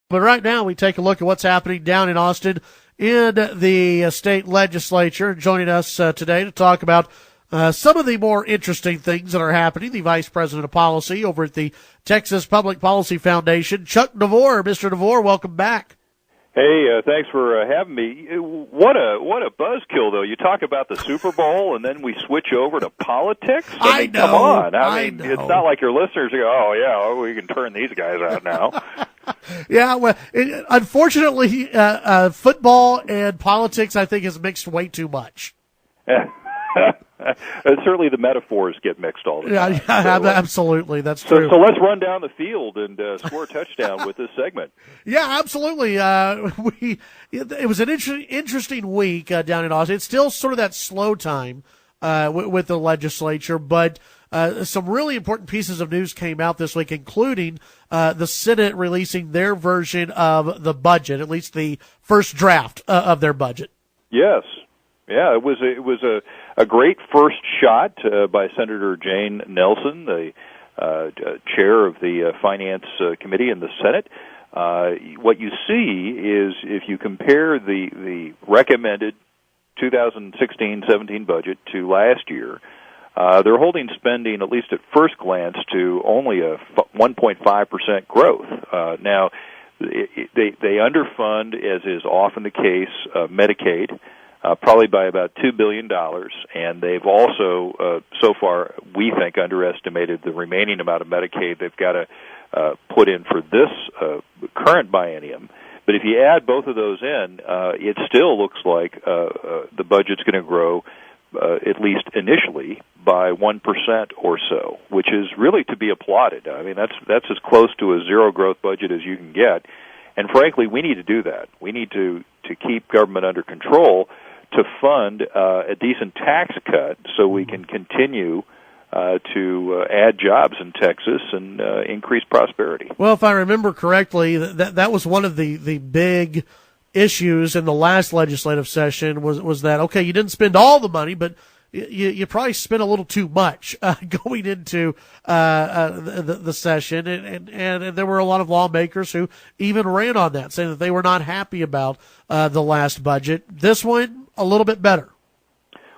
But right now, we take a look at what's happening down in Austin in the state legislature. Joining us today to talk about some of the more interesting things that are happening, the Vice President of Policy over at the Texas Public Policy Foundation, Chuck DeVore. Mr. DeVore, welcome back. Hey, thanks for having me. What a buzzkill, though. You talk about the Super Bowl, and then we switch over to politics? I mean, know. Come on. I mean, know. It's not like your listeners go, oh, yeah, we can turn these guys out now. Yeah, well, unfortunately, football and politics, I think, is mixed way too much. Certainly the metaphors get mixed all the time. Yeah, absolutely. That's true. So let's run down the field and score a touchdown with this segment. Yeah, absolutely. It was an interesting week down in Austin. It's still sort of that slow time with the legislature, but some really important pieces of news came out this week, including the Senate releasing their version of the budget, at least the first draft of their budget. Yes. Yeah, it was a great first shot by Senator Jane Nelson, the chair of the Finance Committee in the Senate. What you see is if you compare the recommended 2016-17 budget to last year, they're holding spending, at least at first glance, to only a 1.5% growth. Now, they underfund, as is often the case, Medicaid, probably by about $2 billion, and they've also, so far, we think, underestimated the remaining amount of Medicaid they've got to put in for this current biennium. But if you add both of those in, it still looks like the budget's going to grow, at least initially, by 1% or so, which is really to be applauded. I mean, that's as close to a zero-growth budget as you can get. And frankly, we need to do that. We need to keep government under control to fund a decent tax cut so we can continue to add jobs in Texas and increase prosperity. Well, if I remember correctly, that was one of the big issues in the last legislative session was that, okay, you didn't spend all the money, but you probably spent a little too much going into the session, and there were a lot of lawmakers who even ran on that, saying that they were not happy about the last budget. This one, a little bit better.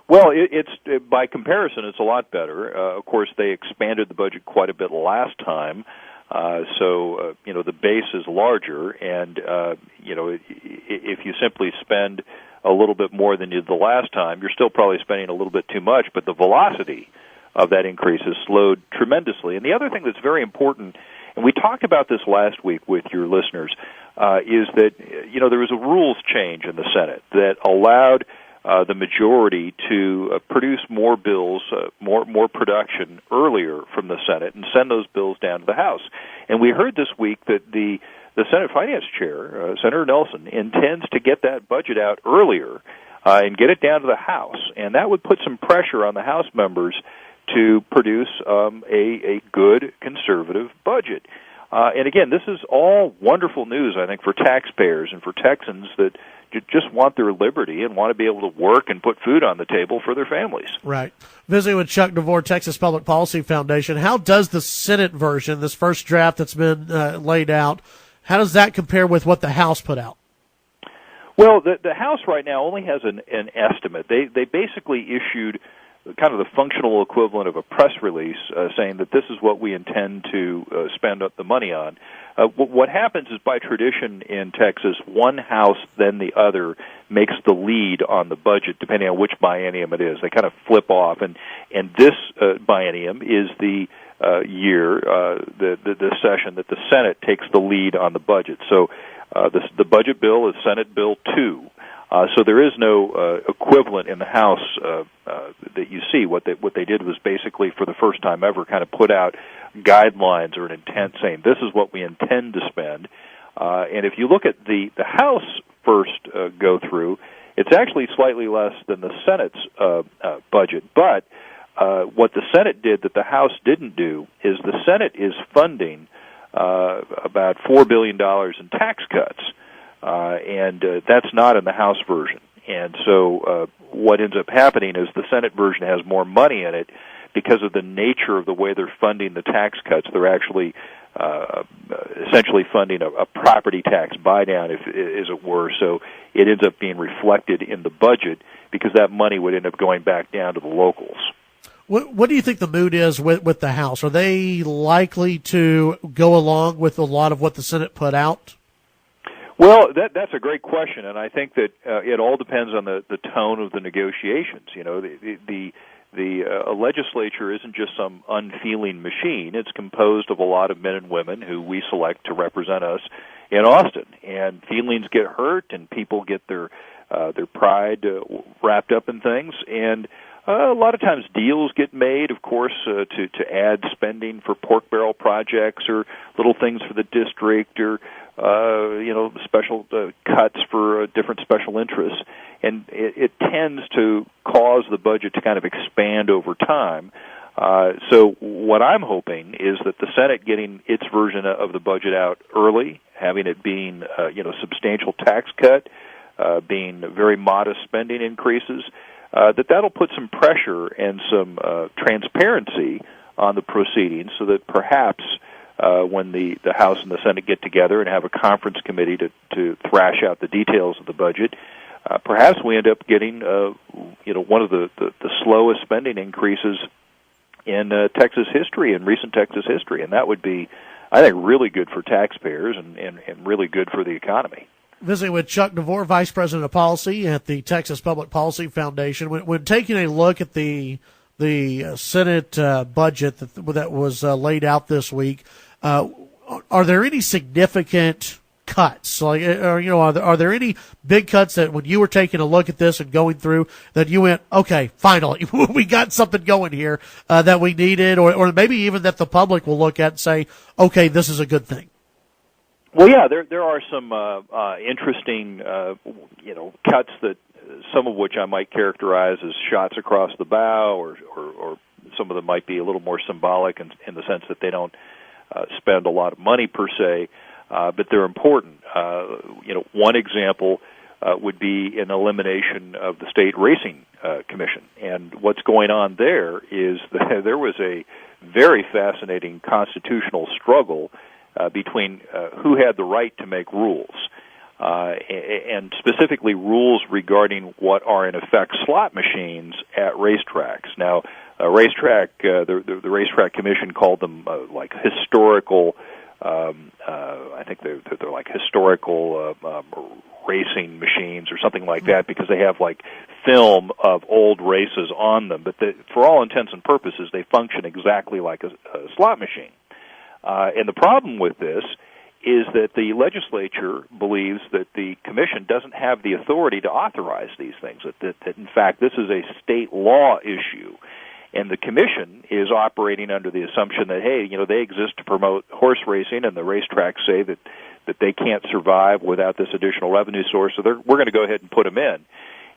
Well, it's by comparison, it's a lot better. Of course, they expanded the budget quite a bit last time, so the base is larger, and if you simply spend a little bit more than you did the last time, you're still probably spending a little bit too much, but the velocity of that increase has slowed tremendously. And the other thing that's very important, and we talked about this last week with your listeners, is that there was a rules change in the Senate that allowed the majority to produce more bills, more production earlier from the Senate and send those bills down to the House. And we heard this week that the Senate Finance Chair, Senator Nelson, intends to get that budget out earlier and get it down to the House. And that would put some pressure on the House members to produce a good conservative budget. And again, this is all wonderful news, I think, for taxpayers and for Texans that just want their liberty and want to be able to work and put food on the table for their families. Right. Visiting with Chuck DeVore, Texas Public Policy Foundation. How does the Senate version, this first draft that's been laid out, how does that compare with what the House put out? Well, the House right now only has an estimate. They basically issued kind of the functional equivalent of a press release saying that this is what we intend to spend the money on. What happens is, by tradition in Texas, one house, then the other, makes the lead on the budget, depending on which biennium it is. They kind of flip off, and this biennium is the year, the session that the Senate takes the lead on the budget. So the budget bill is Senate Bill 2. So there is no equivalent in the House that you see. What they did was basically, for the first time ever, kind of put out guidelines or an intent saying this is what we intend to spend. And if you look at the House first go through, it's actually slightly less than the Senate's budget. But what the Senate did that the House didn't do is the Senate is funding about $4 billion in tax cuts. And that's not in the House version. And so what ends up happening is the Senate version has more money in it because of the nature of the way they're funding the tax cuts. They're actually essentially funding a property tax buy-down, as it were, so it ends up being reflected in the budget because that money would end up going back down to the locals. What do you think the mood is with the House? Are they likely to go along with a lot of what the Senate put out? Well, that's a great question, and I think that it all depends on the tone of the negotiations. You know, the legislature isn't just some unfeeling machine. It's composed of a lot of men and women who we select to represent us in Austin, and feelings get hurt, and people get their pride wrapped up in things, and a lot of times deals get made, of course, to add spending for pork barrel projects or little things for the district or, special cuts for different special interests. And it tends to cause the budget to kind of expand over time. So what I'm hoping is that the Senate getting its version of the budget out early, having it being, substantial tax cut, being very modest spending increases, that'll put some pressure and some transparency on the proceedings so that perhaps when the House and the Senate get together and have a conference committee to thrash out the details of the budget, perhaps we end up getting one of the slowest spending increases in Texas history, in recent Texas history, and that would be, I think, really good for taxpayers and really good for the economy. Visiting with Chuck DeVore, Vice President of Policy at the Texas Public Policy Foundation. When taking a look at the Senate budget that was laid out this week, are there any significant cuts? Like, are there any big cuts that when you were taking a look at this and going through that you went, okay, finally, we got something going here that we needed, or maybe even that the public will look at and say, okay, this is a good thing? Well, yeah, there are some interesting, cuts that some of which I might characterize as shots across the bow, or some of them might be a little more symbolic in the sense that they don't spend a lot of money per se, but they're important. One example would be an elimination of the state racing commission, and what's going on there is that there was a very fascinating constitutional struggle between who had the right to make rules, and specifically rules regarding what are in effect slot machines at racetracks. Now, a racetrack, the racetrack commission called them like historical. I think they're like historical racing machines or something like that, because they have like film of old races on them. But for all intents and purposes, they function exactly like a slot machine. And the problem with this is that the legislature believes that the commission doesn't have the authority to authorize these things, that in fact this is a state law issue. And the commission is operating under the assumption that, hey, they exist to promote horse racing, and the racetracks say that they can't survive without this additional revenue source, so we're going to go ahead and put them in.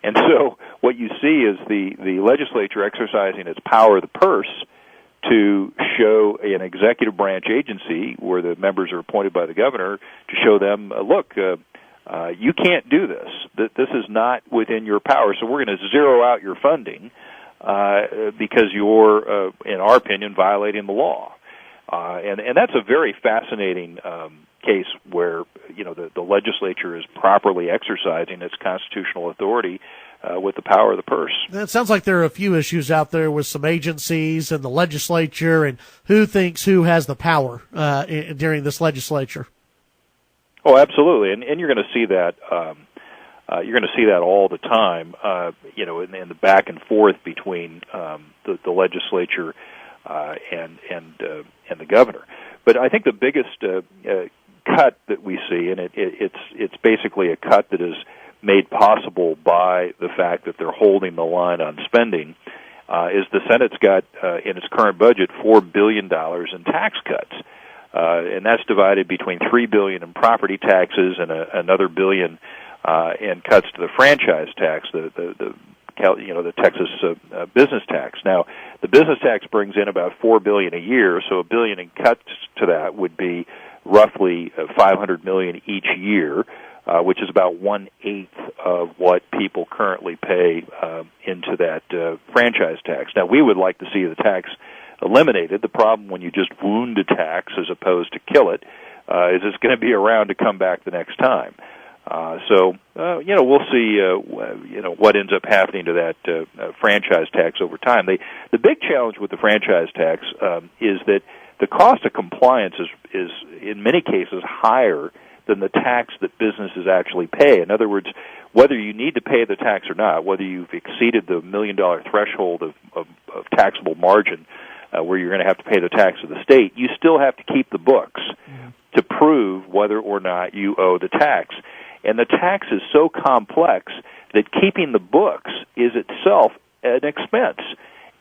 And so what you see is the legislature exercising its power of the purse to show an executive branch agency where the members are appointed by the governor to show them, look, you can't do this. This is not within your power, so we're going to zero out your funding because you're, in our opinion, violating the law. And that's a very fascinating case where the legislature is properly exercising its constitutional authority with the power of the purse. It sounds like there are a few issues out there with some agencies and the legislature, and who thinks who has the power during this legislature. Oh, absolutely, and you're going to see that. You're going to see that all the time. In the back and forth between the legislature and the governor. But I think the biggest cut that we see, and it's basically a cut that is made possible by the fact that they're holding the line on spending, is the Senate's got in its current budget $4 billion in tax cuts, and that's divided between $3 billion in property taxes and another $1 billion in cuts to the franchise tax, the Texas business tax. Now, the business tax brings in about $4 billion a year, so $1 billion in cuts to that would be roughly $500 million each year, which is about 1/8 of what people currently pay into that franchise tax. Now, we would like to see the tax eliminated. The problem when you just wound a tax as opposed to kill it is it's going to be around to come back the next time. We'll see, what ends up happening to that franchise tax over time. The big challenge with the franchise tax is that the cost of compliance is in many cases higher than the tax that businesses actually pay. In other words, whether you need to pay the tax or not, whether you've exceeded the $1 million threshold of taxable margin where you're going to have to pay the tax to the state, you still have to keep the books to prove whether or not you owe the tax. And the tax is so complex that keeping the books is itself an expense.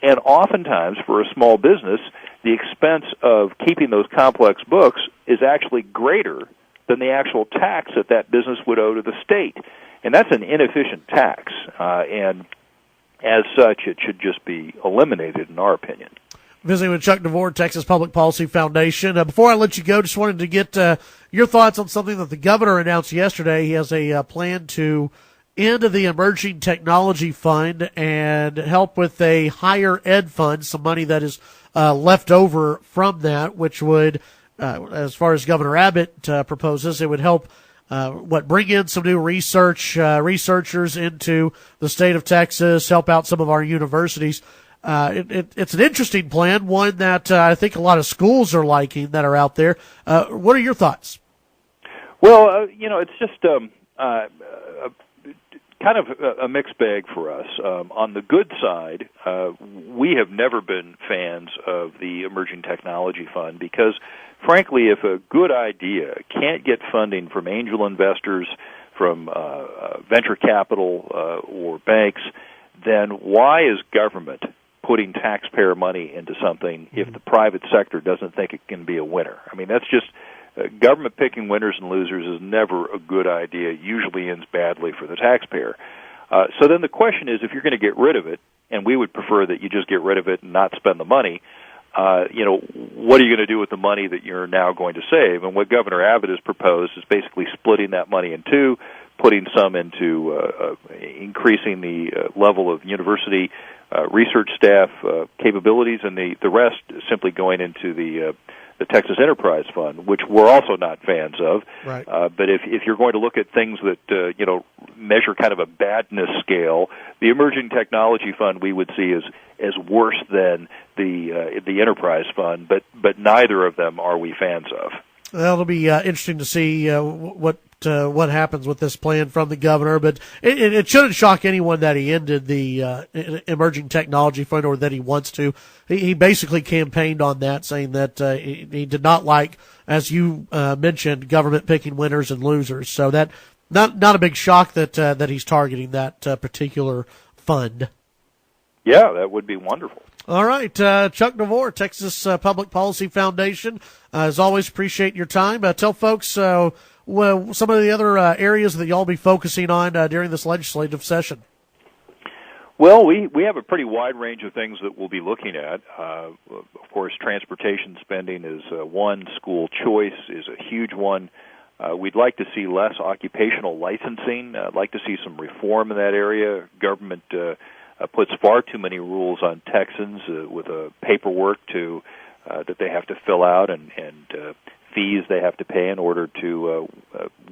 And oftentimes, for a small business, the expense of keeping those complex books is actually greater than the actual tax that business would owe to the state. And that's an inefficient tax. And as such, it should just be eliminated, in our opinion. Visiting with Chuck DeVore, Texas Public Policy Foundation. Before I let you go, just wanted to get your thoughts on something that the governor announced yesterday. He has a plan to end the Emerging Technology Fund and help with a higher ed fund, some money that is left over from that, which would, as far as Governor Abbott proposes, it would help bring in some new researchers into the state of Texas, help out some of our universities. It's an interesting plan, one that I think a lot of schools are liking that are out there. What are your thoughts? Well, it's just kind of a mixed bag for us. On the good side, we have never been fans of the Emerging Technology Fund because, frankly, if a good idea can't get funding from angel investors, from venture capital or banks, then why is government putting taxpayer money into something if the private sector doesn't think it can be a winner? I mean, that's just government picking winners and losers is never a good idea. It usually ends badly for the taxpayer. So then the question is, if you're going to get rid of it, and we would prefer that you just get rid of it and not spend the money, what are you going to do with the money that you're now going to save? And what Governor Abbott has proposed is basically splitting that money in two, putting some into increasing the level of university research staff capabilities, and the rest simply going into the Texas Enterprise Fund, which we're also not fans of. Right. But if you're going to look at things that measure kind of a badness scale, the Emerging Technology Fund we would see as worse than the Enterprise Fund, but neither of them are we fans of. Well, it'll be interesting to see what happens with this plan from the governor, but it shouldn't shock anyone that he ended the Emerging Technology Fund or that he wants to. He basically campaigned on that, saying that he did not like, as you mentioned, government picking winners and losers. So that not a big shock that he's targeting that particular fund. Yeah, that would be wonderful. All right, Chuck DeVore, Texas Public Policy Foundation. As always, appreciate your time. Tell folks some of the other areas that y'all be focusing on during this legislative session. Well, we have a pretty wide range of things that we'll be looking at. Of course, transportation spending is one. School choice is a huge one. We'd like to see less occupational licensing. I'd like to see some reform in that area. Government puts far too many rules on Texans with paperwork that they have to fill out and fees they have to pay in order to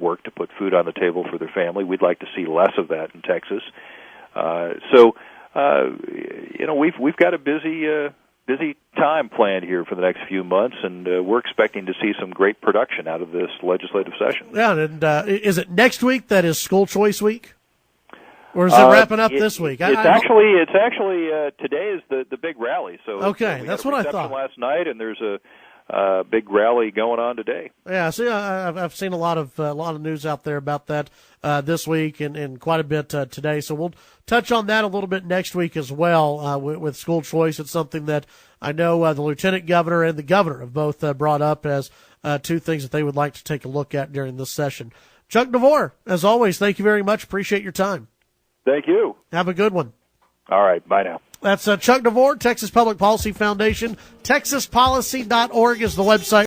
work to put food on the table for their family. We'd like to see less of that in Texas. We've got a busy time planned here for the next few months, and we're expecting to see some great production out of this legislative session. Yeah, and is it next week that is school choice week? Or is it wrapping up this week? It's actually today is the big rally. So okay, that's what I thought. Last night, and there's a big rally going on today. Yeah, see, I've seen a lot of news out there about that this week and quite a bit today. So we'll touch on that a little bit next week as well with school choice. It's something that I know the lieutenant governor and the governor have both brought up as two things that they would like to take a look at during this session. Chuck DeVore, as always, thank you very much. Appreciate your time. Thank you. Have a good one. All right. Bye now. That's Chuck DeVore, Texas Public Policy Foundation. TexasPolicy.org is the website.